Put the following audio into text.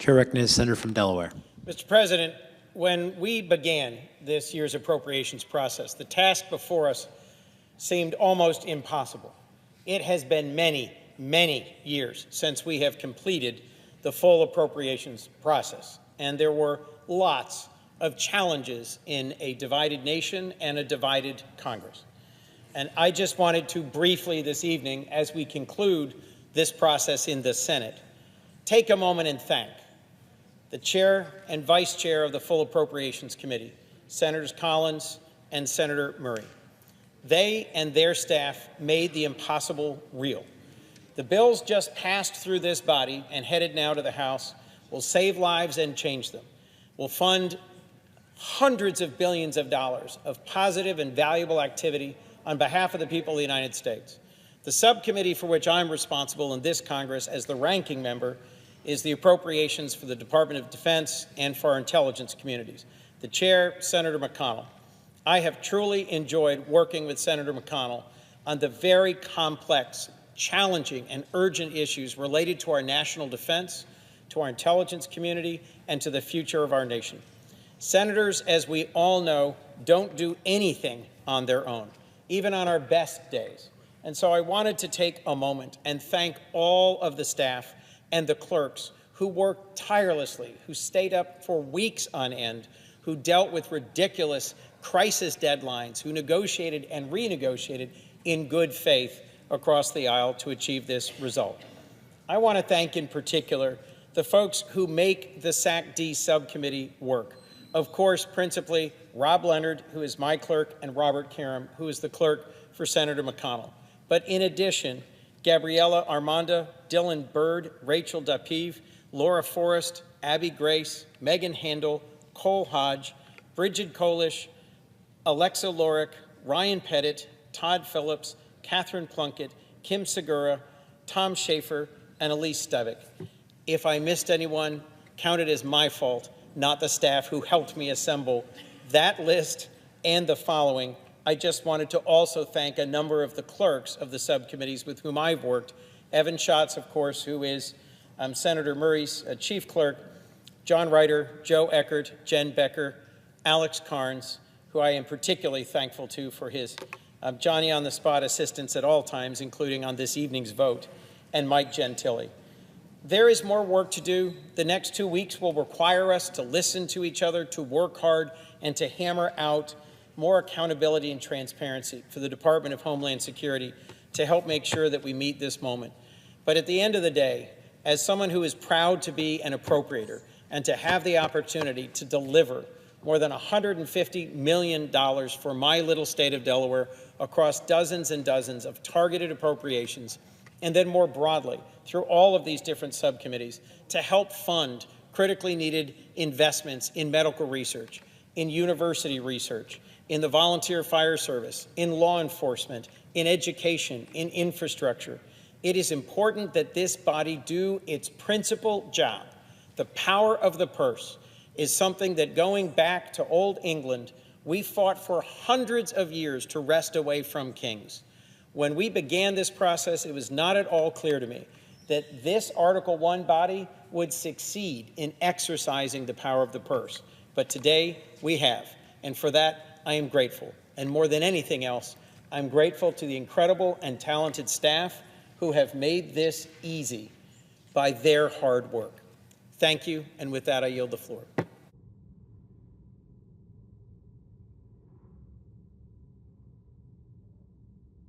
Chair recognizes Senator from Delaware. Mr. President, when we began this year's appropriations process, the task before us seemed almost impossible. It has been many, many years since we have completed the full appropriations process, and there were lots of challenges in a divided nation and a divided Congress. And I just wanted to briefly this evening, as we conclude this process in the Senate, take a moment and thank the Chair and Vice Chair of the Full Appropriations Committee, Senators Collins and Senator Murray. They and their staff made the impossible real. The bills just passed through this body and headed now to the House will save lives and change them, will fund hundreds of billions of dollars of positive and valuable activity on behalf of the people of the United States. The subcommittee for which I'm responsible in this Congress as the ranking member is the appropriations for the Department of Defense and for our intelligence communities. The chair, Senator McConnell. I have truly enjoyed working with Senator McConnell on the very complex, challenging, and urgent issues related to our national defense, to our intelligence community, and to the future of our nation. Senators, as we all know, don't do anything on their own, even on our best days. And so I wanted to take a moment and thank all of the staff and the clerks who worked tirelessly, who stayed up for weeks on end, who dealt with ridiculous crisis deadlines, who negotiated and renegotiated in good faith across the aisle to achieve this result. I want to thank in particular the folks who make the SAC-D subcommittee work. Of course, principally Rob Leonard, who is my clerk, and Robert Karam, who is the clerk for Senator McConnell. But in addition, Gabriella Armanda, Dylan Bird, Rachel Dapiv, Laura Forrest, Abby Grace, Megan Handel, Cole Hodge, Bridget Kolish, Alexa Lorick, Ryan Pettit, Todd Phillips, Catherine Plunkett, Kim Segura, Tom Schaefer, and Elise Stevick. If I missed anyone, count it as my fault, not the staff who helped me assemble that list and the following. I just wanted to also thank a number of the clerks of the subcommittees with whom I've worked. Evan Schatz, of course, who is Senator Murray's chief clerk, John Reiter, Joe Eckert, Jen Becker, Alex Carnes, who I am particularly thankful to for his Johnny-on-the-spot assistance at all times, including on this evening's vote, and Mike Gentili. There is more work to do. The next 2 weeks will require us to listen to each other, to work hard, and to hammer out more accountability and transparency for the Department of Homeland Security to help make sure that we meet this moment. But at the end of the day, as someone who is proud to be an appropriator and to have the opportunity to deliver more than $150 million for my little state of Delaware across dozens and dozens of targeted appropriations, and then more broadly through all of these different subcommittees to help fund critically needed investments in medical research, in university research, in the volunteer fire service, in law enforcement, in education, in infrastructure. It is important that this body do its principal job. The power of the purse is something that, going back to old England, we fought for hundreds of years to wrest away from kings. When we began this process, it was not at all clear to me that this Article I body would succeed in exercising the power of the purse. But today we have, and for that I am grateful. And more than anything else, I'm grateful to the incredible and talented staff who have made this easy by their hard work. Thank you, and with that I yield the floor.